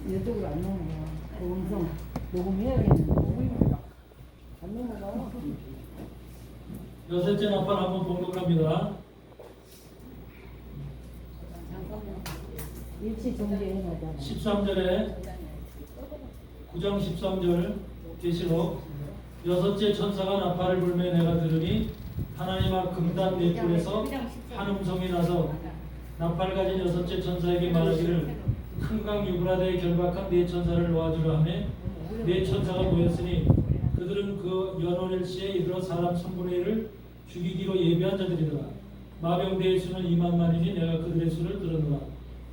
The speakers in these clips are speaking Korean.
이쪽으로 안 넘어가. 그 음성 녹음해야겠는데 녹음입니다. 안 넘어가. 여섯째 나팔 한번 봉독합니다. 일치 정지해놔자. 13절에 9장 13절 계시록 여섯째 천사가 나팔을 불며 내가 들으니 하나님 앞 금단 네 뿔에서 한 음성이 나서 나팔 가진 여섯째 천사에게 말하기를 큰 강 유브라데에 결박한 네 천사를 놓아주라 하며 네 천사가 모였으니 그들은 그 연원일시에 이르러 사람 3분의 1을 죽이기로 예비한 자들이더라. 마병대의 수는 2만만이니 내가 그들의 수를 들었노라.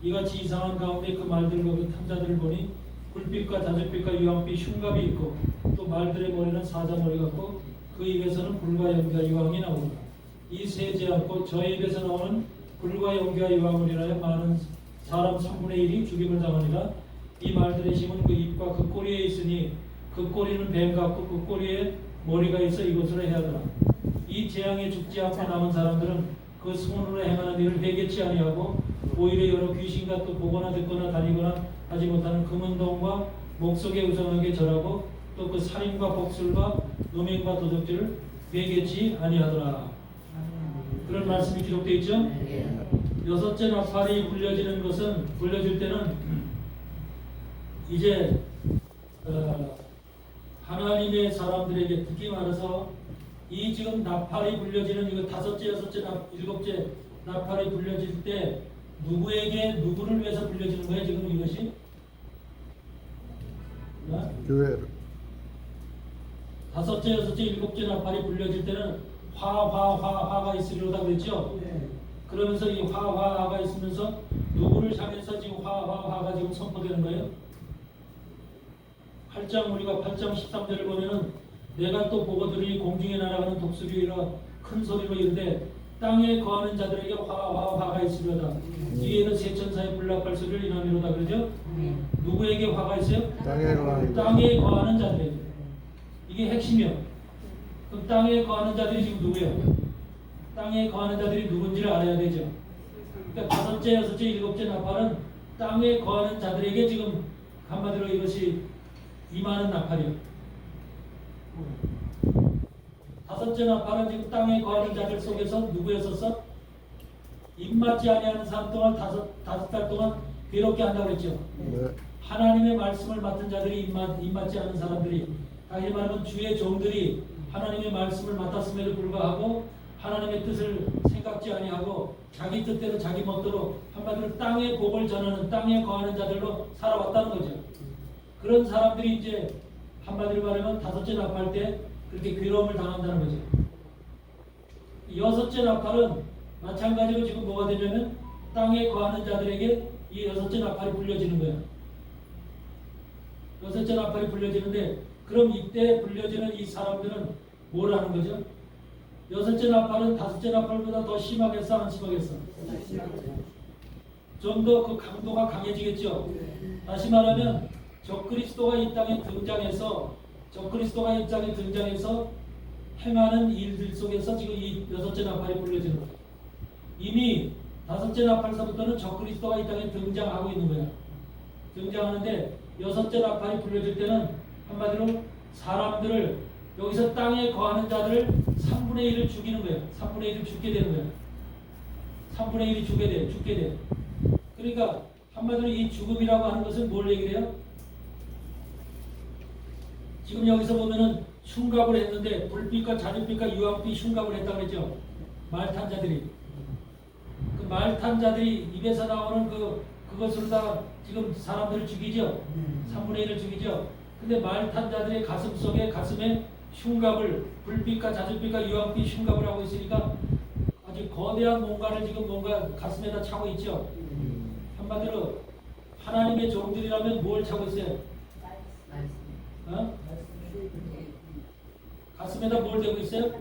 이같이 이상한 가운데 그 말들과 그 탐자들을 보니 불빛과 자줏빛과 유황빛 흉갑이 있고 또 말들의 머리는 사자머리 같고 그 입에서는 불과 연기와 유황이 나오더라. 이 세 제한 곧 저의 입에서 나오는 불과 연기와 유황을 인하여 많은 사람 3분의 1이 죽임을 당하니라. 이 말들의 힘은 그 입과 그 꼬리에 있으니 그 꼬리는 뱀 같고 그 꼬리에 머리가 있어 이것으로 해하더라. 이 재앙에 죽지 않고 남은 사람들은 그 손으로 행하는 일을 회개치 아니하고 오히려 여러 귀신과 또 보거나 듣거나 다니거나 하지 못하는 금은동과 목석에 우상하게 절하고 또 그 살인과 복술과 노맹과 도적질을 회개치 아니하더라. 그런 말씀이 기록되어 있죠. 여섯째 나팔이 불려지는 것은 불려질 때는 이제 하나님의 사람들에게 특히 말해서 이 지금 나팔이 불려지는 이거 다섯째, 여섯째, 일곱째 나팔이 불려질 때 누구에게 누구를 위해서 불려지는 거예요? 지금 이것이 교회를. 다섯째, 여섯째, 일곱째 나팔이 불려질 때는 화가 있으리로다 그랬죠? 그러면서 이 화가 있으면서 누구를 향해서 지금 화가 지금 선포되는 거예요? 8장 우리가 8장 13절을 보면은 내가 또 보고 들으니 공중에 날아가는 독수리라 큰 소리로 이르되 땅에 거하는 자들에게 화가 있으리로다. 뒤에는 세 천사의 불나팔 소리를 인하미로다 그러죠? 누구에게 화가 있어요? 땅에 거하는 자들에게. 이게 핵심이요. 그럼 땅에 거하는 자들이 지금 누구예요? 땅에 거하는 자들이 누군지를 알아야 되죠. 그러니까 다섯째, 여섯째, 일곱째 나팔은 땅에 거하는 자들에게 지금 한마디로 이것이 임하는 나팔이요. 다섯째 나팔은 지금 땅에 거하는 자들 속에서 누구였었어? 입맞지 아니하는 사람 동안 다섯 달 동안 괴롭게 한다고 했죠. 네. 하나님의 말씀을 맡은 자들이 입맞지 않은 사람들이, 다시 말하면 주의 종들이 하나님의 말씀을 맡았음에도 불구하고 하나님의 뜻을 생각지 아니하고 자기 뜻대로 자기 멋대로 한마디로 땅의 복을 전하는 땅에 거하는 자들로 살아왔다는 거죠. 그런 사람들이 이제 한마디로 말하면 다섯째 나팔 때 그렇게 괴로움을 당한다는 거죠. 여섯째 나팔은 마찬가지로 지금 뭐가 되냐면 땅에 거하는 자들에게 이 여섯째 나팔이 불려지는 거예요. 여섯째 나팔이 불려지는데 그럼 이때 불려지는 이 사람들은 뭘 하는 거죠? 여섯째 나팔은 다섯째 나팔보다 더 심하겠어? 안 심하겠어? 좀 더 그 강도가 강해지겠죠? 다시 말하면 적그리스도가 이 땅에 등장해서 행하는 일들 속에서 지금 이 여섯째 나팔이 불려지는 거예요. 이미 다섯째 나팔서부터는 적그리스도가 이 땅에 등장하고 있는 거야. 등장하는데 여섯째 나팔이 불려질 때는 한마디로 사람들을 여기서 땅에 거하는 자들을 3분의 1을 죽이는 거예요. 3분의 1을 죽게 되는 거예요. 3분의 1이 죽게 돼. 그러니까 한마디로 이 죽음이라고 하는 것은 뭘 얘기해요? 지금 여기서 보면은 흉갑을 했는데 불빛과 자줏빛과 유황빛 흉갑을 했다고 했죠. 말탄 자들이. 그 말탄 자들이 입에서 나오는 그것으로 다 지금 사람들을 죽이죠. 3분의 1을 죽이죠. 근데 말탄 자들의 가슴에 흉갑을 불빛과 자줏빛과 유황빛 흉갑을 하고 있으니까 아주 거대한 뭔가를 지금 뭔가 가슴에다 차고 있죠. 한마디로 하나님의 종들이라면 뭘 차고 있어요? 가슴에다 뭘 대고 있어요?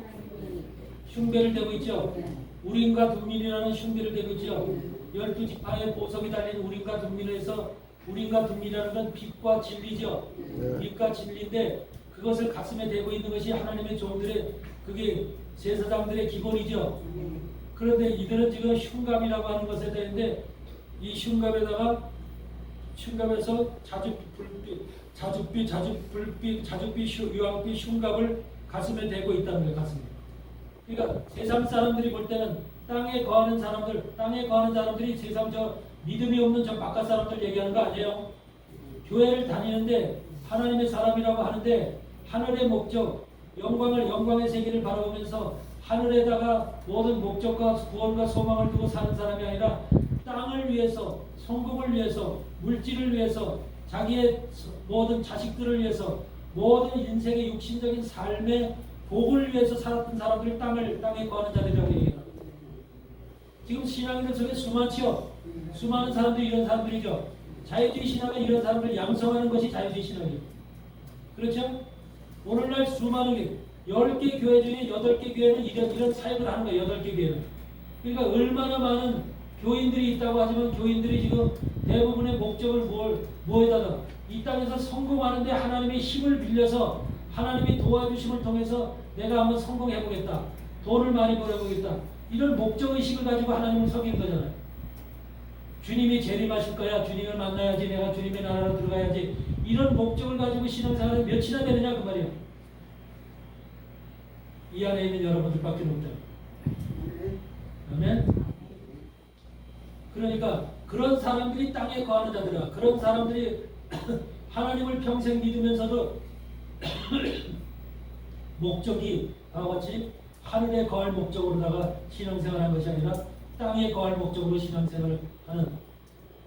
흉배를 대고 있죠. 우림과 둠민이라는 흉배를 대고 있죠. 12지파의 보석이 달린 우림과 둠민에서 우림과 둠민이라는 건 빛과 진리죠. 빛과 진리인데 그것을 가슴에 대고 있는 것이 하나님의 종들의 그게 제사장들의 기본이죠. 그런데 이들은 지금 흉갑이라고 하는 것에 대한데 이 흉갑에다가 흉갑에서 자줏빛, 유황빛 흉갑을 가슴에 대고 있다는 거예요. 가슴에. 그러니까 세상 사람들이 볼 때는 땅에 거하는 사람들이 세상 저 믿음이 없는 저 바깥 사람들 얘기하는 거 아니에요. 교회를 다니는데 하나님의 사람이라고 하는데 하늘의 목적, 영광의 세계를 바라보면서 하늘에다가 모든 목적과 구원과 소망을 두고 사는 사람이 아니라 땅을 위해서, 성공을 위해서, 물질을 위해서, 자기의 모든 자식들을 위해서, 모든 인생의 육신적인 삶의 복을 위해서 살았던 사람들이 땅에 거하는 자들이라고 얘기해요. 지금 신앙인들 속에 수많지요. 수많은 사람들이 이런 사람들이죠. 자유주의 신앙은 이런 사람들을 양성하는 것이 자유주의 신앙이에요. 그렇죠? 오늘날 수많은 게 10개 교회 중에 8개 교회는 이런 사역을 하는 거예요. 8개 교회는. 그러니까 얼마나 많은 교인들이 있다고 하지만 교인들이 지금 대부분의 목적을 뭐에다가 이 땅에서 성공하는데 하나님의 힘을 빌려서 하나님의 도와주심을 통해서 내가 한번 성공해보겠다. 돈을 많이 벌어보겠다. 이런 목적의식을 가지고 하나님을 섬기는 거잖아요. 주님이 재림하실 거야. 주님을 만나야지. 내가 주님의 나라로 들어가야지. 이런 목적을 가지고 신앙생활을 몇이나 되느냐 그 말이에요. 이 안에 있는 여러분들밖에 없죠. 아멘. 그러니까 그런 사람들이 땅에 거하는 자들아. 그런 사람들이 하나님을 평생 믿으면서도 목적이 바와 같이 하늘에 거할 목적으로다가 신앙생활한 것이 아니라 땅에 거할 목적으로 신앙생활을 하는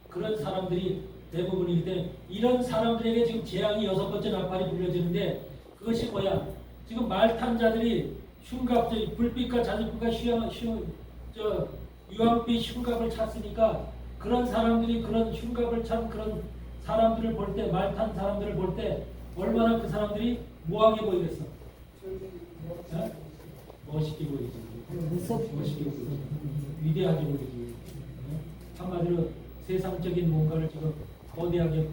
그런 사람들이 대부분이기 때문에 이런 사람들에게 지금 재앙이 6번째 나팔이 불려지는데 그것이 뭐야? 지금 말 탄 자들이 흉갑, 불빛과 자줏빛과 유황빛 흉갑을 찼으니까 그런 사람들이 그런 흉갑을 찬 그런 사람들을 볼 때, 말 탄 사람들을 볼 때 얼마나 그 사람들이 뭐하게 보이겠어? 네? 멋있게 보이지. 멋있게 보이지. 위대하게 보이지. 한마디로 세상적인 뭔가를 지금 거대하게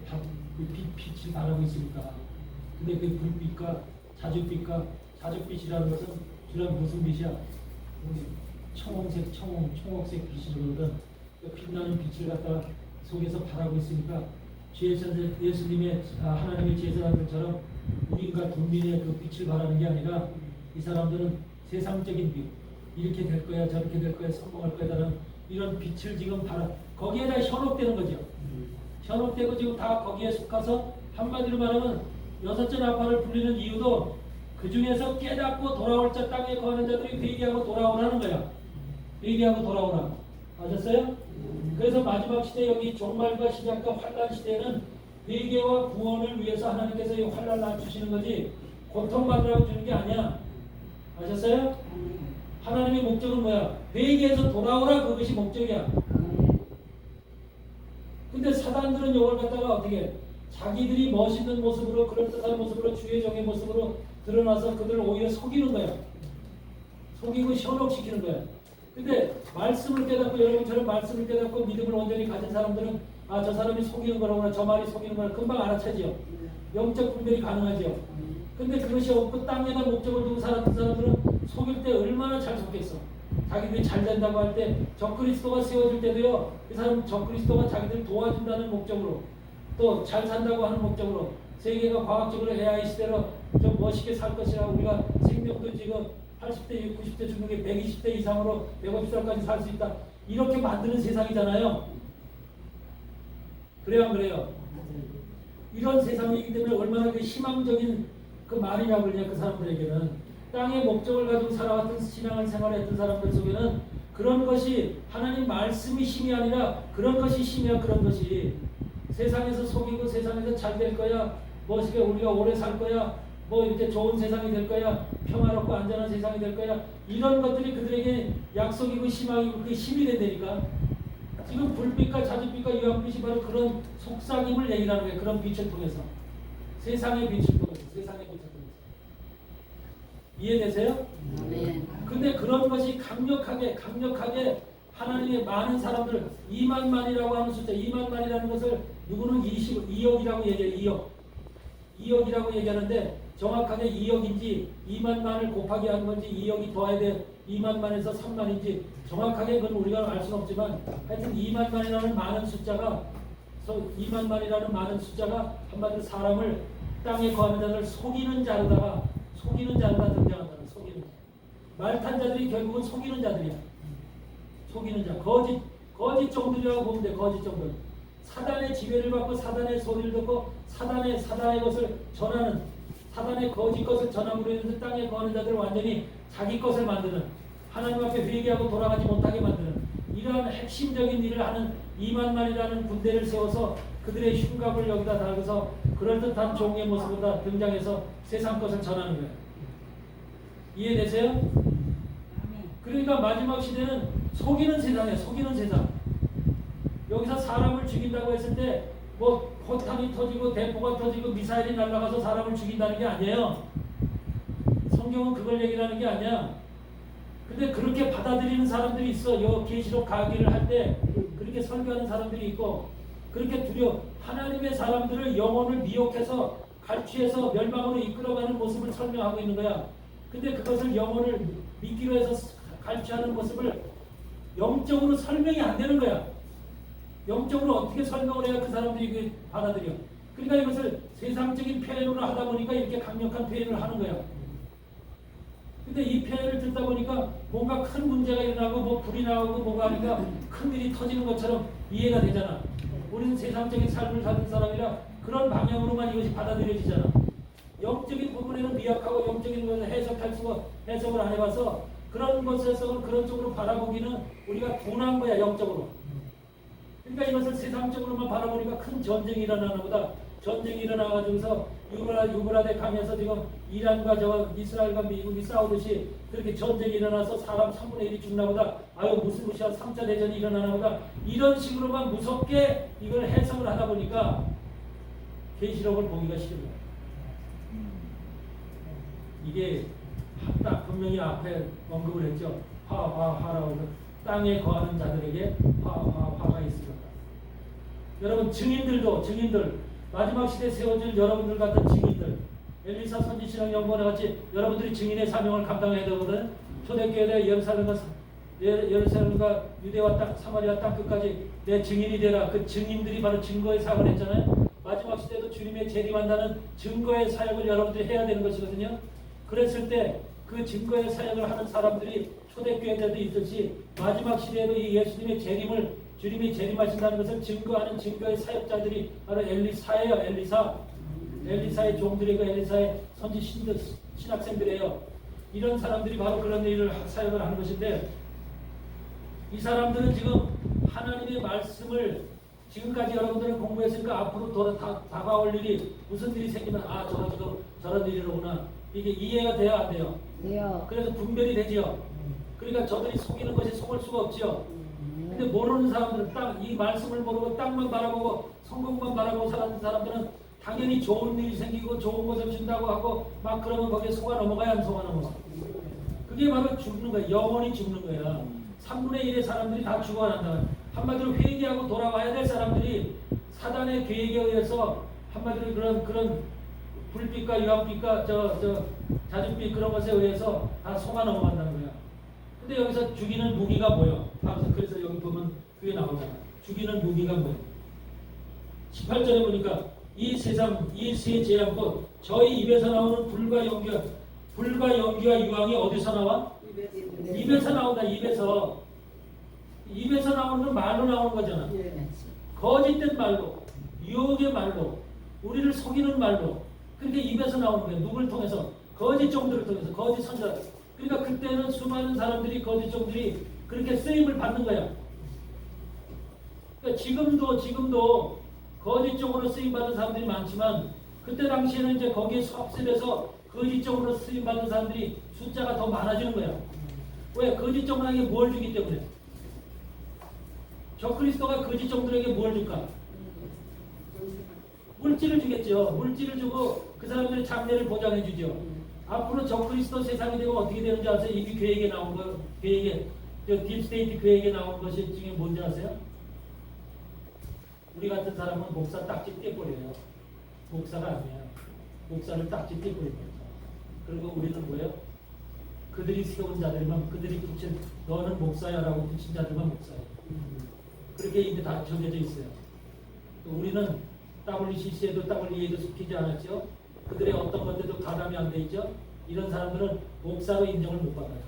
빛이 바라고 있으니까. 근데 그 불빛과 자줏빛이라는 것은 주로 무슨 빛이야? 청홍색 빛이거든. 그 빛나는 빛을 갖다가 속에서 바라고 있으니까 예수님의 하나님의 제사장들처럼 우리가 국민의 그 빛을 바라는 게 아니라 이 사람들은 세상적인 빛, 이렇게 될 거야, 저렇게 될 거야, 성공할 거야라는 이런 빛을 지금 거기에다 현혹되는 거죠. 현혹되고 지금 다 거기에 속아서 한마디로 말하면 6째 나팔을 불리는 이유도 그 중에서 깨닫고 돌아올 자 땅에 거하는 자들이 회개하고 돌아오라는 거야. 회개하고 돌아오라. 아셨어요? 그래서 마지막 시대 여기 종말과 시작과 환란 시대에는 회개와 구원을 위해서 하나님께서 이 환란을 낮추시는 거지 고통받으라고 주는 게 아니야. 아셨어요? 하나님의 목적은 뭐야? 회개해서 돌아오라. 그것이 목적이야. 근데 사단들은 이걸 갖다가 어떻게 자기들이 멋있는 모습으로 그럴듯한 모습으로 주의 종의 모습으로 드러나서 그들을 오히려 속이는 거야. 속이고 현혹시키는 거야. 근데 말씀을 깨닫고 여러분처럼 말씀을 깨닫고 믿음을 온전히 가진 사람들은 저 사람이 속이는 거라구나, 저 말이 속이는 거라 금방 알아차지요. 영적 분별이 가능하지요. 근데 그것이 없고 땅에다 목적을 두고 살았던 사람들은 속일 때 얼마나 잘 속겠어. 자기들이 잘 된다고 할 때 적그리스도가 세워질 때도요, 그 사람 적그리스도가 자기들 도와준다는 목적으로 또 잘 산다고 하는 목적으로 세계가 과학적으로 AI 시대로 좀 멋있게 살 것이라 우리가 생명도 지금 80대, 90대 중국에 120대 이상으로 150살까지 살 수 있다. 이렇게 만드는 세상이잖아요. 그래요, 안 그래요? 이런 세상이기 때문에 얼마나 그 희망적인 그 말이라고 그러냐, 그 사람들에게는. 땅의 목적을 가지고 살아왔던 신앙을 생활했던 사람들 속에는 그런 것이 하나님 말씀이 힘이 아니라 그런 것이 힘이야. 그런 것이 세상에서 속이고 세상에서 잘 될 거야, 멋있게 우리가 오래 살 거야, 뭐 이렇게 좋은 세상이 될 거야, 평화롭고 안전한 세상이 될 거야, 이런 것들이 그들에게 약속이고 희망이고 그게 힘이 된다니까. 지금 불빛과 자줏빛과 유황빛이 바로 그런 속삭임을 얘기하는 거예요. 그런 빛을 통해서, 세상의 빛을 통해서, 세상의 빛을 통해서. 이해되세요? 네. 근데 그런 것이 강력하게 하나님의 많은 사람들, 2만만이라고 하는 숫자, 2만만이라는 것을 누구는 2억이라고 얘기해요. 2억이라고 얘기하는데 정확하게 2억인지 2만만을 곱하기 한 건지 2억이 더해야 돼 2만만에서 3만인지 정확하게 그건 우리가 알 수는 없지만 하여튼 2만만이라는 많은 숫자가 2만만이라는 많은 숫자가 한마디로 사람을 땅에 거하는 자를 속이는 자로다가 등장한다는 속이는 자. 말 탄 자들이 결국은 속이는 자들이야. 속이는 자, 거짓 종들이라고 보면 돼. 거짓 종들. 사단의 지배를 받고 사단의 소리를 듣고 사단의 것을 전하는, 사단의 거짓 것을 전함으로 인해서 땅에 거하는 자들을 완전히 자기 것을 만드는, 하나님 앞에 회개하고 돌아가지 못하게 만드는 이러한 핵심적인 일을 하는 2만만이라는 군대를 세워서 그들의 흉갑을 여기다 달고서 그럴듯한 종의 모습으로 등장해서 세상 것을 전하는 거예요. 이해되세요? 그러니까 마지막 시대는 속이는 세상이에요. 속이는 세상. 여기서 사람을 죽인다고 했을 때 뭐 포탄이 터지고 대포가 터지고 미사일이 날아가서 사람을 죽인다는 게 아니에요. 성경은 그걸 얘기하는 게 아니야. 근데 그렇게 받아들이는 사람들이 있어. 요 계시록 강의를 할 때 그렇게 설교하는 사람들이 있고, 그렇게 하나님의 사람들을 영혼을 미혹해서 갈취해서 멸망으로 이끌어가는 모습을 설명하고 있는 거야. 근데 그것을 영혼을 믿기로 해서 갈취하는 모습을 영적으로 설명이 안 되는 거야. 영적으로 어떻게 설명을 해야 그 사람들이 받아들여. 그러니까 이것을 세상적인 표현으로 하다 보니까 이렇게 강력한 표현을 하는 거야. 근데 이 표현을 듣다 보니까 뭔가 큰 문제가 일어나고 뭐 불이 나오고 뭐가 하니까 큰 일이 터지는 것처럼 이해가 되잖아. 우리는 세상적인 삶을 사는 사람이라 그런 방향으로만 이것이 받아들여지잖아. 영적인 부분에는 미약하고 영적인 것을 해석을 안 해봐서 그런 것에서 그런 쪽으로 바라보기는 우리가 둔한 거야. 영적으로. 그러니까 이것을 세상적으로만 바라보니까 큰 전쟁이 일어나는 거다. 전쟁이 일어나가지고서 유브라데 가면서 지금 이란과 이스라엘과 미국이 싸우듯이 그렇게 전쟁이 일어나서 사람 3분의 1이 죽나 보다. 아유 무시무시한 3차 대전이 일어나나 보다. 이런 식으로만 무섭게 이걸 해석을 하다 보니까 계시록을 보기가 싫은 거야. 이게 딱 분명히 앞에 언급을 했죠. 화라고 땅에 거하는 자들에게 화가 있을 것이다. 여러분 증인들 마지막 시대에 세워질 여러분들 같은 증인들, 엘리사 선지신랑 연구원과 같이 여러분들이 증인의 사명을 감당해야 되거든. 초대교회에 예루살렘과 유대와 땅, 사마리아 땅 끝까지 내 증인이 되라. 그 증인들이 바로 증거의 사역을 했잖아요. 마지막 시대에도 주님의 재림한다는 증거의 사역을 여러분들이 해야 되는 것이거든요. 그랬을 때 그 증거의 사역을 하는 사람들이 초대교회 때도 있듯이 마지막 시대에도 이 예수님의 재림을, 주님이 재림하신다는 것을 증거하는 증거의 사역자들이 바로 엘리사예요. 엘리사의 종들이고 엘리사의 선지 신학생들이에요. 이런 사람들이 바로 그런 일을 사역을 하는 것인데, 이 사람들은 지금 하나님의 말씀을 지금까지 여러분들은 공부했으니까 앞으로 다가올 일이 무슨 일이 생기면 저런 일이로구나. 이게 이해가 돼야 안 돼요? 돼요. 그래서 분별이 되지요. 그러니까 저들이 속이는 것이 속을 수가 없지요. 근데 모르는 사람들은 이 말씀을 모르고 땅만 바라보고 성공만 바라보고 사는 사람들은 당연히 좋은 일이 생기고 좋은 것을 준다고 하고 막 그러면 거기에 속아 넘어가야 안 속아 넘어가. 그게 바로 죽는 거야. 영혼이 죽는 거야. 3분의 1의 사람들이 다 죽어간다. 한마디로 회개하고 돌아와야 될 사람들이 사단의 계획에 의해서 한마디로 그런 불빛과 유황빛과 자줏빛 그런 것에 의해서 다 속아 넘어간다는 거야. 근데 여기서 죽이는 무기가 뭐예요? 그래서 여기 보면 그게 나오잖아. 죽이는 무기가 뭐예요? 18절에 보니까 이 세상 이 세 재앙꽃 저희 입에서 나오는 불과 연기와 유황이 어디서 나와? 입에서 나온다. 입에서 나오는 건 말로 나오는 거잖아. 거짓된 말로, 유혹의 말로, 우리를 속이는 말로. 그렇게 입에서 나오는 거예요. 누굴 통해서? 거짓 종들을 통해서, 거짓 선자. 그러니까 그때는 수많은 사람들이, 거짓 종들이 그렇게 쓰임을 받는 거야. 그러니까 지금도 거짓 종으로 쓰임 받는 사람들이 많지만, 그때 당시에는 이제 거기에 섭습해서 거짓 종으로 쓰임 받는 사람들이 숫자가 더 많아지는 거야. 왜? 거짓 종들에게 뭘 주기 때문에. 적그리스도가 거짓 종들에게 뭘 줄까? 물질을 주겠죠. 물질을 주고 그 사람들의 장래를 보장해 주죠. 앞으로 적그리스도 세상이 되고 어떻게 되는지 아세요? 이미 계획에 나온 거, 딥스테이트 계획에 나온 것이 중에 뭔지 아세요? 우리 같은 사람은 목사 딱지 떼버려요. 목사가 아니야. 목사를 딱지 떼버려요. 그리고 우리는 뭐예요? 그들이 세운 자들만, 그들이 붙인 너는 목사야라고 붙인 자들만 목사예요. 그렇게 이미 다 정해져 있어요. 우리는 WCC에도 WE에도 속히지 않았죠. 그들의 어떤 것들도 가담이 안 돼 있죠. 이런 사람들은 목사로 인정을 못 받아요.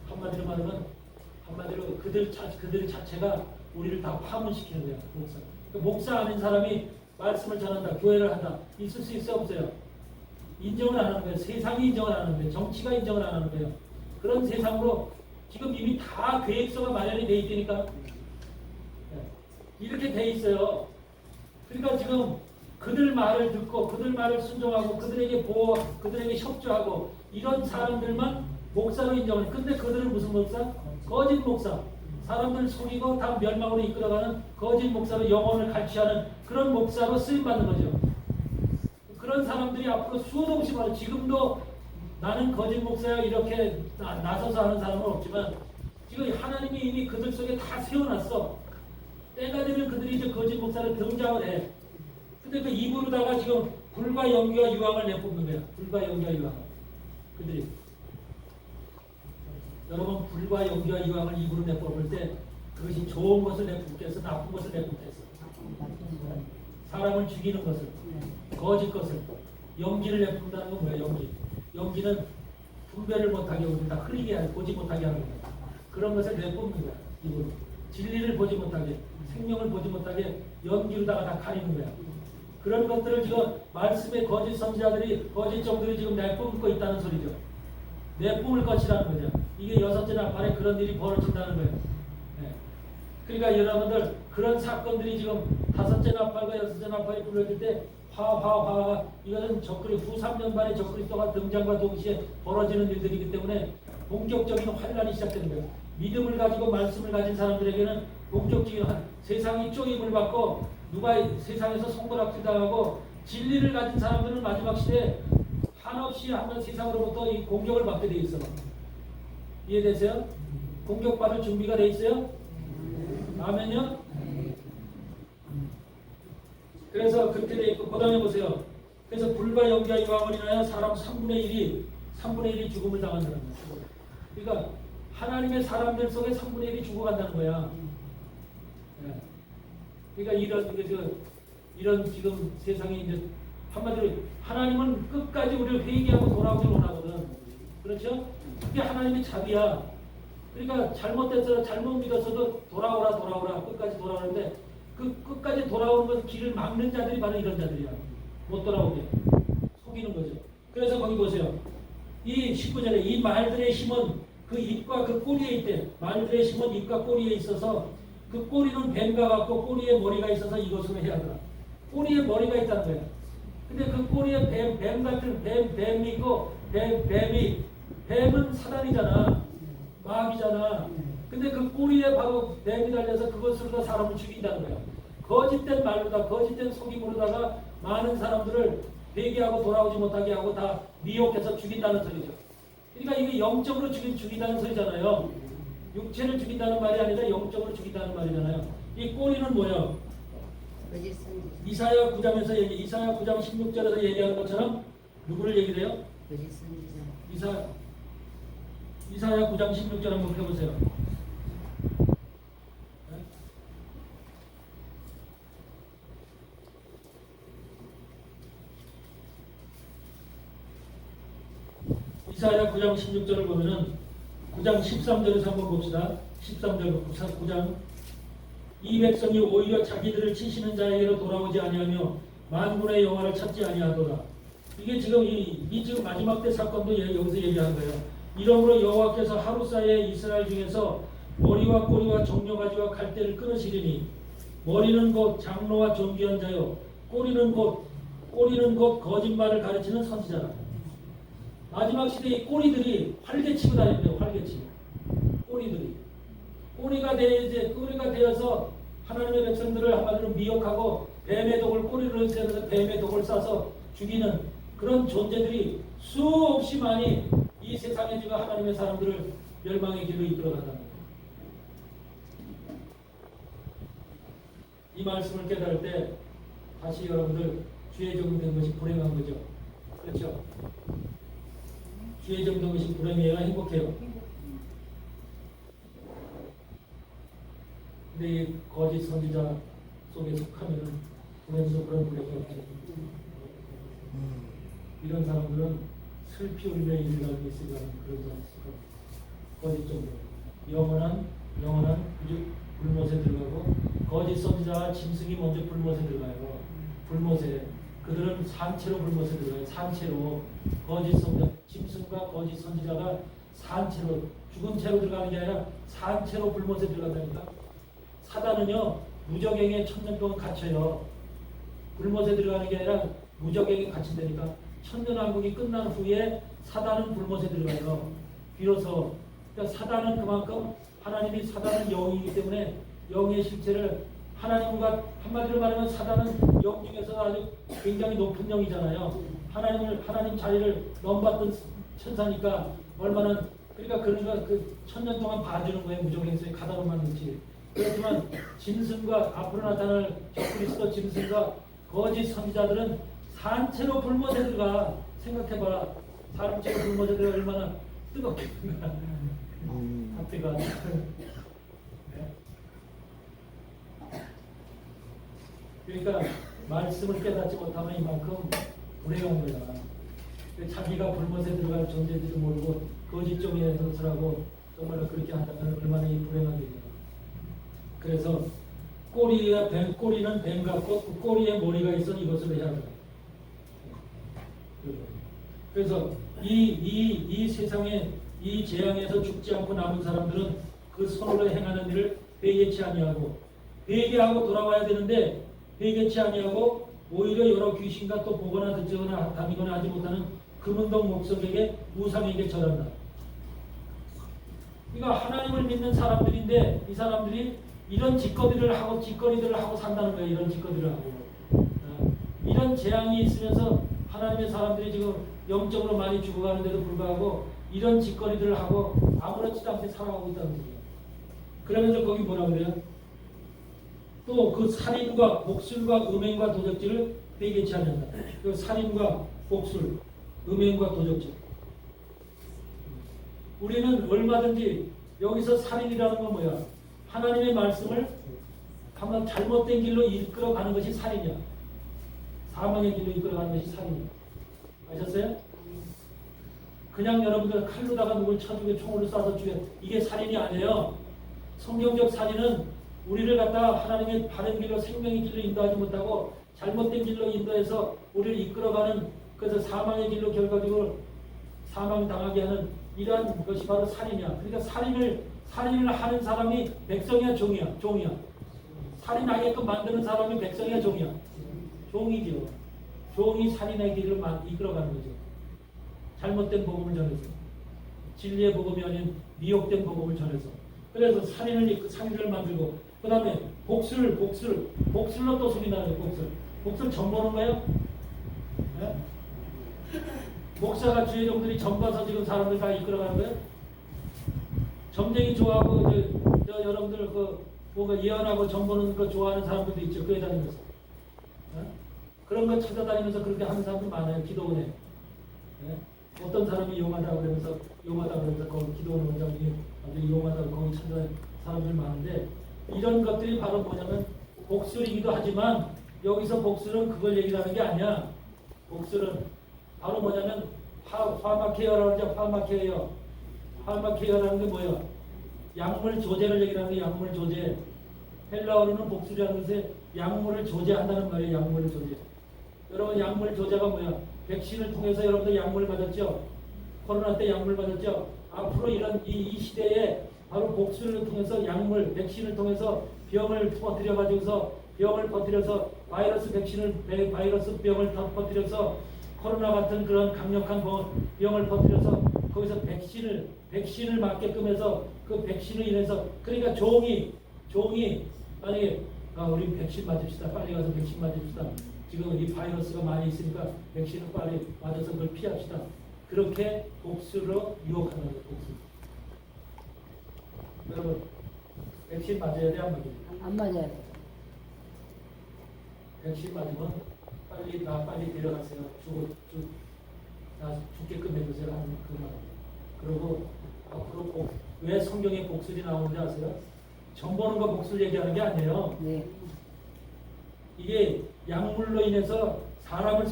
한마디로 말하면 그들 자체가 우리를 다 파문시키는 거예요. 목사. 그러니까 목사 아닌 사람이 말씀을 전한다, 교회를 한다, 있을 수 있어 없어요? 인정을 안 하는 거예요. 세상이 인정을 안 하는 거예요. 정치가 인정을 안 하는 거예요. 그런 세상으로 지금 이미 다 계획서가 마련이 돼 있다니까. 이렇게 돼 있어요. 그러니까 지금 그들 말을 듣고 그들 말을 순종하고 그들에게 보호, 그들에게 협조하고 이런 사람들만 목사로 인정을 해. 근데 그들은 무슨 목사? 거짓 목사. 사람들 속이고 다 멸망으로 이끌어가는 거짓 목사로 영혼을 갈취하는 그런 목사로 쓰임받는 거죠. 그런 사람들이 앞으로 수도 없이 말해. 지금도 나는 거짓 목사야 이렇게 나서서 하는 사람은 없지만 지금 하나님이 이미 그들 속에 다 세워놨어. 때가 되면 그들이 이제 거짓 목사를 등장을 해. 근데 그 입으로다가 지금 불과 연기와 유황을 내뿜는 거야. 불과 연기와 유황. 그들이. 여러분 불과 연기와 유황을 입으로 내뿜을 때 그것이 좋은 것을 내뿜겠어, 나쁜 것을 내뿜겠어. 사람을 죽이는 것을, 거짓 것을, 연기를 내뿜는다는 건 뭐예요? 연기는 분별을 못하게 우리 다 흘리게 하고 보지 못하게 하는 거야. 그런 것을 내뿜는 거야. 입으로. 진리를 보지 못하게, 생명을 보지 못하게 연기로다가 다 가리는 거야. 그런 것들을 지금 말씀의 거짓 선지자들이, 거짓 종들이 지금 내뿜고 있다는 소리죠. 내뿜을 것이라는 거죠. 이게 여섯째 나팔에 그런 일이 벌어진다는 거예요. 네. 그러니까 여러분들 그런 사건들이 지금 다섯째 나팔과 여섯째 나팔이 불러질 때 화화화 이것은 적그리 후 3년반의 적그리스도가 등장과 동시에 벌어지는 일들이기 때문에 본격적인 환란이 시작되는 거예요. 믿음을 가지고 말씀을 가진 사람들에게는 본격적인 세상이 쪼임을 받고 누가 세상에서 손가락질 당하고 진리를 가진 사람들은 마지막 시대에 한없이 한번 세상으로부터 이 공격을 받게 돼 있어. 이해되세요? 공격받을 준비가 돼 있어요? 아멘요? 그래서 그렇게 돼 있고, 그 다음에 보세요. 그래서 불과 연기와 유황을 인하여 사람 3분의 1이 죽음을 당한다는 거예요. 그러니까 하나님의 사람들 속에 3분의 1이 죽어간다는 거야. 네. 그러니까 이런 지금 세상에 이제 한마디로 하나님은 끝까지 우리를 회개하고 돌아오길 원하거든. 그렇죠? 그게 하나님의 자비야. 그러니까 잘못됐어도 잘못 믿었어도 돌아오라 끝까지 돌아오는데 그 끝까지 돌아오는 것을 길을 막는 자들이 바로 이런 자들이야. 못 돌아오게 속이는 거죠. 그래서 거기 보세요. 이 19절에 이 말들의 힘은 그 입과 그 꼬리에 있대. 말들의 힘은 입과 꼬리에 있어서 그 꼬리는 뱀과 같고 꼬리에 머리가 있어서 이것으로 해야 하더라. 꼬리에 머리가 있다는 거야. 근데 그 꼬리에 뱀 같은 뱀이 있고 뱀은 사단이잖아. 마귀잖아. 근데 그 꼬리에 바로 뱀이 달려서 그것으로 사람을 죽인다는 거야. 거짓된 말로다, 거짓된 속임으로다가 많은 사람들을 회개하고 돌아오지 못하게 하고 다 미혹해서 죽인다는 소리죠. 그러니까 이게 영적으로 죽인다는 소리잖아요. 육체를 죽인다는 말이 아니라 영적으로 죽인다는 말이잖아요. 이 꼬리는 뭐예요? 이사야 9장에서 이사야 9장 16절에서 얘기하는 것처럼 누구를 얘기해요? 이사야 9장 16절 한번 펴보세요. 이사야 9장 16절을 보면은 9장 13절에서 한번 봅시다. 13절 9장 이 백성이 오히려 자기들을 치시는 자에게로 돌아오지 아니하며 만군의 여호와를 찾지 아니하더라. 이게 지금 이 지금 마지막 때 사건도 여기서 얘기하는 거예요. 이러므로 여호와께서 하루 사이에 이스라엘 중에서 머리와 꼬리와 종려가지와 갈대를 끊으시리니 머리는 곧 장로와 존귀한 자요 꼬리는 곧 거짓말을 가르치는 선지자라. 마지막 시대의 꼬리들이 활개치고 다니는데요. 활개치고 꼬리가 되어서 하나님의 백성들을 한마디로 미혹하고 뱀의 독을 꼬리로 세워서 뱀의 독을 싸서 죽이는 그런 존재들이 수없이 많이 이 세상에 지금 하나님의 사람들을 멸망의 길로 이끌어간다는 거예요. 이 말씀을 깨달을 때 다시 여러분들 주의 적용된 것이 불행한 거죠. 그렇죠? 주의 적용된 것이 불행해야 행복해요. 근데 이 거짓 선지자 속에 속하면은 보면서 그런 불행이 없게. 이런 사람들은 슬피 울며 일어나는 있으리라 그러지 않습니까? 거짓 정도 영원한 불못에 들어가고 거짓 선지자와 짐승이 먼저 불못에 들어가요. 불못에 그들은 산채로 불못에 들어가요. 산채로 거짓 선지자 짐승과 거짓 선지자가 산채로 죽은 채로 들어가는 게 아니라 산채로 불못에 들어간다니까. 사단은요 무적행에 천년 동안 갇혀요. 불못에 들어가는 게 아니라 무적행에 갇힌다니까. 천년왕국이 끝난 후에 사단은 불못에 들어가요. 비로소 그러니까 사단은 그만큼 하나님이 사단은 영이기 때문에 영의 실체를 하나님과 한마디로 말하면 사단은 영 중에서 아주 굉장히 높은 영이잖아요. 하나님 자리를 넘받던 천사니까 얼마나 그러니까 그런가 그 천년 동안 봐주는 거예요. 무적행성에 가다로만 놓지. 그렇지만 짐승과 앞으로 나타날 적그리스도 짐승과 거짓 선지자들은 산채로 불못에 들어가. 생각해봐. 사람채로 불못에 들어가 얼마나 뜨겁겠구나. 다 뜨거워. 네? 그러니까 말씀을 깨닫지 못하면 이만큼 불행한 거야. 자기가 불못에 들어갈 존재인지도 모르고 거짓 종의 선수라고 정말로 그렇게 한다면 얼마나 이 불행하겠냐. 그래서 꼬리는 뱀 같고 그 꼬리에 머리가 있어 이것을 해야 돼. 그래서 이 세상에 이 재앙에서 죽지 않고 남은 사람들은 그 손으로 행하는 일을 회개치 아니하고 회개하고 돌아와야 되는데 회개치 아니하고 오히려 여러 귀신과 또 보거나 듣거나 다니거나 하지 못하는 금은동 목석에게 우상에게 절한다. 그러니까 하나님을 믿는 사람들인데 이 사람들이 이런 짓거리들을 하고 산다는 거예요. 이런 짓거리를 하고 이런 재앙이 있으면서 하나님의 사람들이 지금 영적으로 많이 죽어가는데도 불구하고 이런 짓거리들을 하고 아무렇지도 않게 살아가고 있다는 거예요. 그러면서 거기 뭐라 그래요? 또 그 살인과 복술과 음행과 도적질을 회개치 않는다. 그 살인과 복술, 음행과 도적질. 우리는 얼마든지 여기서 살인이라는 건 뭐야? 하나님의 말씀을 한번 잘못된 길로 이끌어가는 것이 살인이야. 사망의 길로 이끌어가는 것이 살인이야. 아셨어요? 그냥 여러분들 칼로다가 누굴 쳐주게 총으로 쏴서 죽여 이게 살인이 아니에요. 성경적 살인은 우리를 갖다 하나님의 바른 길로 생명의 길로 인도하지 못하고 잘못된 길로 인도해서 우리를 이끌어가는 그래서 사망의 길로 결과적으로 사망당하게 하는 이러한 것이 바로 살인이야. 그러니까 살인을 하는 사람이 백성이야 종이야? 종이야. 살인하게끔 만드는 사람이 백성이야 종이야? 종이죠. 종이 살인의 길을 이끌어가는 거죠. 잘못된 복음을 전해서 진리의 복음이 아닌 미혹된 복음을 전해서 그래서 살인을 만들고 그 다음에 복술로 또 소리 나요. 복술 점 보는 거예요? 네? 목사가 주의 종들이 점 봐서 지금 사람들 다 이끌어가는 거예요? 점쟁이 좋아하고 저 여러분들 뭔가 예언하고 점 보는 거 좋아하는 사람들도 있죠. 교회 다니면서 그런 거 찾아다니면서 그렇게 하는 사람들 많아요. 기도원에 네? 어떤 사람이 용하다고 그러면서 거기 기도원 원장님이 아주 용하다고 거기 찾아다니는 사람들 많은데 이런 것들이 바로 뭐냐면 복술이기도 하지만 여기서 복술은 그걸 얘기하는 게 아니야. 복술은 바로 뭐냐면 파마케어라고 하죠. 파마케어라는 게 뭐예요? 약물 조제를 얘기하는 게 약물 조제. 헬라어로는 복술이라는 것에 약물을 조제한다는 말이에요. 약물을 조제. 여러분 약물 조제가 뭐야? 백신을 통해서 여러분들 약물 맞았죠? 코로나 때 약물 맞았죠? 앞으로 이런 이 시대에 바로 복술을 통해서 약물, 백신을 통해서 병을 퍼뜨려서 바이러스 병을 퍼뜨려서 코로나 같은 그런 강력한 병을 퍼뜨려서 거기서 백신을 맞게끔 해서 그 백신을 인해서 그러니까 종이 만약에 우리 백신 맞읍시다. 빨리 가서 백신 맞읍시다. 지금 이 바이러스가 많이 있으니까 백신을 빨리 맞아서 그걸 피합시다. 그렇게 복수로 유혹하는 거예요. 복수. 여러분 백신 맞아야 돼? 안 맞아야 돼? 안 맞아야 돼. 백신 맞으면 빨리 데려가세요. 죽게끔 해주세요 하는 그 말입니다. 그리고 앞으로 왜 성경에 복술이 나오는지 아세요? 점 보는 거 복술 얘기하는 게 아니에요. 네. 이게 약물로 인해서 사람을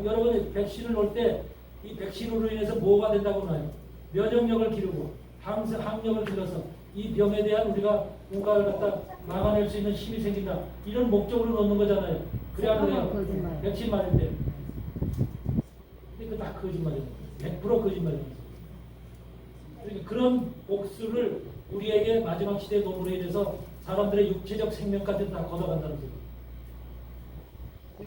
여러분 백신을 놓을 때 이 백신으로 인해서 뭐가 된다고 나요? 면역력을 기르고 항력을 길러서 이 병에 대한 우리가 뭔가를 갖다 막아낼 수 있는 힘이 생긴다. 이런 목적으로 놓는 거잖아요. 그래야 그래요. 백신 맞을 때. 근데 그거 다 거짓말이에요. 100% 거짓말이에요. 그러니까 그런 복수를 우리에게 마지막 시대의 노무로 인해서 사람들의 육체적 생명까지 다 걷어간다는 거예요.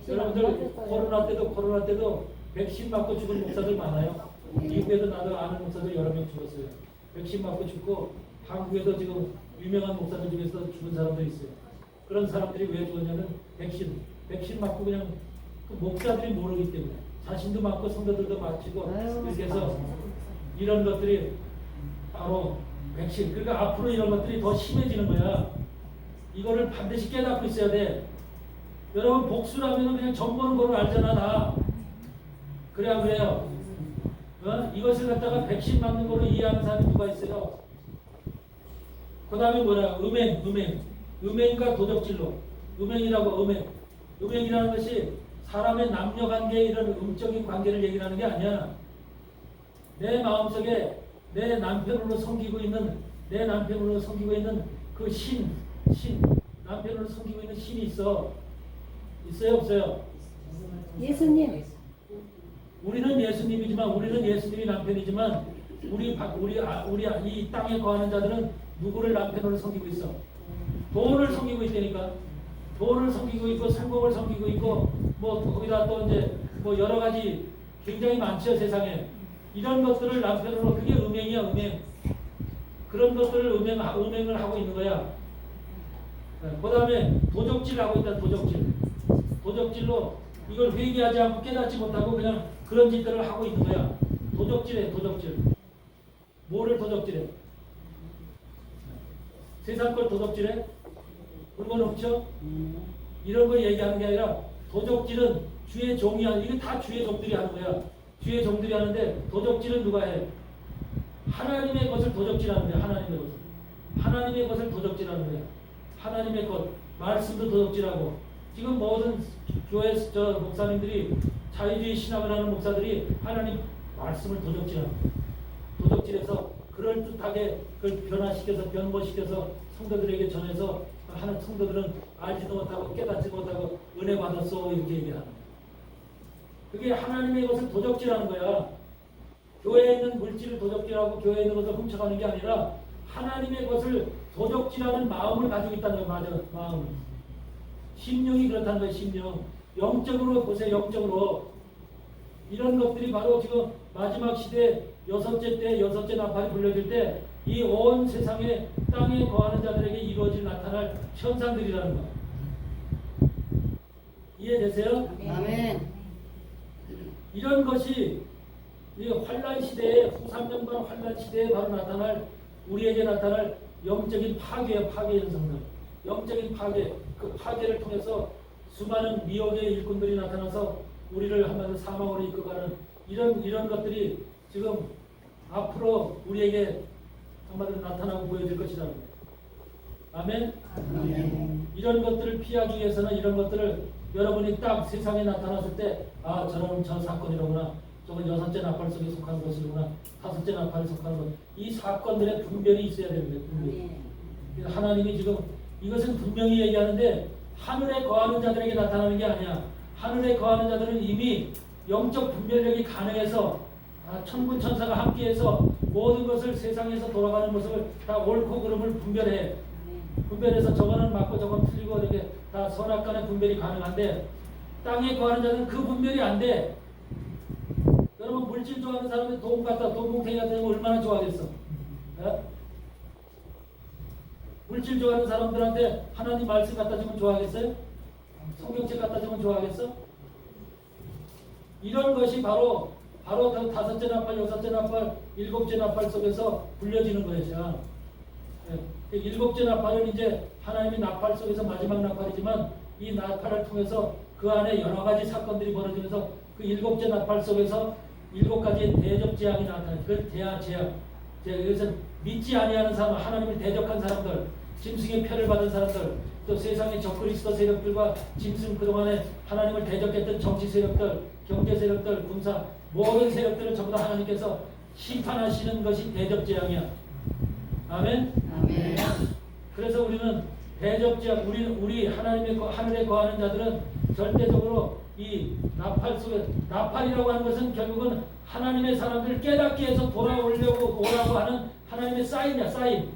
여러분들 코로나 때도 백신 맞고 죽은 목사들 많아요. 미국에도 나도 아는 목사들 여러 명 죽었어요. 백신 맞고 죽고 한국에도 지금 유명한 목사들 중에서 죽은 사람도 있어요. 그런 사람들이 왜 죽었냐면 백신 맞고 그냥 그 목사들이 모르기 때문에 자신도 맞고 성도들도 맞히고 이렇게 해서 이런 것들이 바로 백신. 그러니까 앞으로 이런 것들이 더 심해지는 거야. 이거를 반드시 깨닫고 있어야 돼. 여러분 복수라면 그냥 정보는 거로 알잖아 다. 그래야 그래요. 이것을 갖다가 백신 맞는 거로 이해하는 사람이 누가 있어요? 그 다음에 뭐냐? 음행과 도적질로. 음행이라는 것이 사람의 남녀관계 이런 음적인 관계를 얘기하는 게 아니야. 내 마음속에 내 남편으로 섬기고 있는 그 남편으로 섬기고 있는 신이 있어요 없어요? 예수님. 우리는 예수님이지만 우리는 예수님이 남편이지만 우리 이 땅에 거하는 자들은 누구를 남편으로 섬기고 있어? 돈을 섬기고 있다니까. 돈을 섬기고 있고 성공을 섬기고 있고 뭐 거기다 또 이제 뭐 여러 가지 굉장히 많죠 세상에. 이런 것들을 남편으로 그게 음행이야. 그런 것들을 음행을 하고 있는 거야. 그 다음에 도적질하고 있다. 도적질로 이걸 회개하지 않고 깨닫지 못하고 그냥 그런 짓들을 하고 있는 거야. 도적질. 뭐를 도적질해? 세상 걸 도적질해? 그런 건 없죠? 이런 거 얘기하는 게 아니라 도적질은 주의 종이 하는, 이게 다 주의 종들이 하는 거야. 주의 종들이 하는데 도적질은 누가 해? 하나님의 것을 도적질하는 거야. 하나님의 것을 도적질하는 거야. 하나님의 것, 말씀도 도적질하고. 지금 모든 교회 목사님들이 자유주의 신학을 하는 목사들이 하나님 말씀을 도적질해서 그럴듯하게 그걸 변모시켜서 성도들에게 전해서 하는 성도들은 알지도 못하고 깨닫지 못하고 은혜 받았어 이렇게 얘기하는 거야. 그게 하나님의 것을 도적질하는 거야. 교회에 있는 물질을 도적질하고 교회에 있는 것을 훔쳐가는 게 아니라 하나님의 것을 도적질하는 마음을 가지고 있다는 거야. 마음. 심령이 그렇다는 거예요. 심령. 영적으로 보세요. 영적으로. 이런 것들이 바로 지금 마지막 시대 여섯째 나팔이 불려질 때 이 온 세상에 땅에 거하는 자들에게 이루어질 나타날 현상들이라는 거예요. 이해되세요? 아멘. 이런 것이 이 환란 시대에 후3년간 환란 시대에 바로 우리에게 나타날 영적인 파괴 현상들. 영적인 파괴. 그 파괴를 통해서 수많은 미혹의 일꾼들이 나타나서 우리를 한마디로 사망으로 이끌어가는 이런 것들이 지금 앞으로 우리에게 한마디로 나타나고 보여질 것이라는 거예요. 아멘? 아멘. 이런 것들을 피하기 위해서는 이런 것들을 여러분이 딱 세상에 나타났을 때 저런 저 사건이로구나. 저건 여섯째 나팔 속에 속하는 것이구나. 다섯째 나팔에 속하는 것. 이 사건들의 분별이 있어야 됩니다. 분별. 하나님이 지금 이것은 분명히 얘기하는데 하늘에 거하는 자들에게 나타나는 게 아니야. 하늘에 거하는 자들은 이미 영적 분별력이 가능해서 천군 천사가 함께해서 모든 것을 세상에서 돌아가는 모습을 다 옳고 그름을 분별해. 분별해서 저거는 맞고 저건 틀리고 이렇게 다 선악간의 분별이 가능한데 땅에 거하는 자들은 그 분별이 안 돼. 여러분 물질 좋아하는 사람들 돈 뭉탱이 갖다 주면 얼마나 좋아하겠어? 네? 물질 좋아하는 사람들한테 하나님 말씀 갖다 주면 좋아하겠어요? 성경책 갖다 주면 좋아하겠어? 이런 것이 바로 다섯째 나팔, 여섯째 나팔, 일곱째 나팔 속에서 불려지는 거예요. 네. 일곱째 나팔은 이제 하나님의 나팔 속에서 마지막 나팔이지만 이 나팔을 통해서 그 안에 여러 가지 사건들이 벌어지면서 그 일곱째 나팔 속에서 7가지의 대적 재앙이 나타나요. 그걸 재앙. 이것은 믿지 아니하는 사람, 하나님을 대적한 사람들, 짐승의 표를 받은 사람들, 또 세상의 적그리스도 세력들과 짐승 그동안에 하나님을 대적했던 정치 세력들, 경제 세력들, 군사 모든 세력들을 전부 다 하나님께서 심판하시는 것이 대접재앙이야. 아멘. 아멘. 그래서 우리는 대접재앙, 우리 하나님의 하늘에 거하는 자들은 절대적으로 이 나팔 속에, 나팔이라고 하는 것은 결국은 하나님의 사람들을 깨닫게 해서 돌아오려고 오라고 하는 하나님의 사인이야, 사인.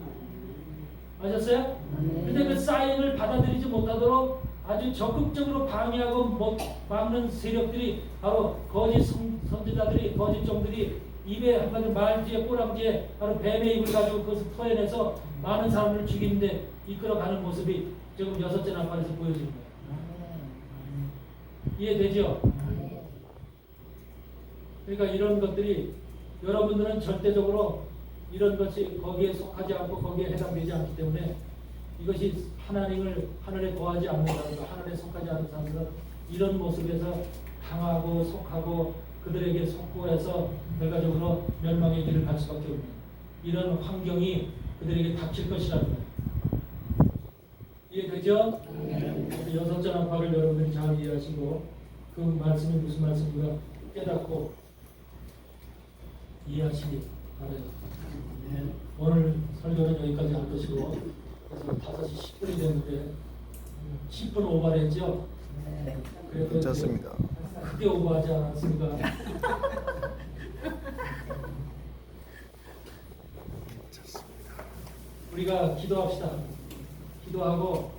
아셨어요? 근데 그 사인을 받아들이지 못하도록 아주 적극적으로 방해하고 막는 세력들이 바로 거짓 선지자들이, 거짓 종들이 입에 한마디 말 뒤에 꼬랑지에 바로 뱀의 입을 가지고 그것을 토해내서 많은 사람을 죽이는데 이끌어가는 모습이 지금 여섯째 나팔에서 보여지는 거예요. 이해되죠? 그러니까 이런 것들이 여러분들은 절대적으로 이런 것이 거기에 속하지 않고 거기에 해당되지 않기 때문에 이것이 하나님을 하늘에 거하지 않는 사람들, 하늘에 속하지 않는 사람들은 이런 모습에서 당하고 속하고 그들에게 속고해서 결과적으로 멸망의 길을 갈 수밖에 없는 이런 환경이 그들에게 닥칠 것이라는 거예요. 이해되죠? 여섯째 나팔을 여러분들이 잘 이해하시고 그 말씀이 무슨 말씀인가 깨닫고 이해하시기 바라요. 오늘 설교는 여기까지 할 것이고 그래서 5시 10분이 됐는데 10분 오버를 했죠? 그래도 괜찮습니다. 크게 오버하지 않았습니까? 우리가 기도합시다. 기도하고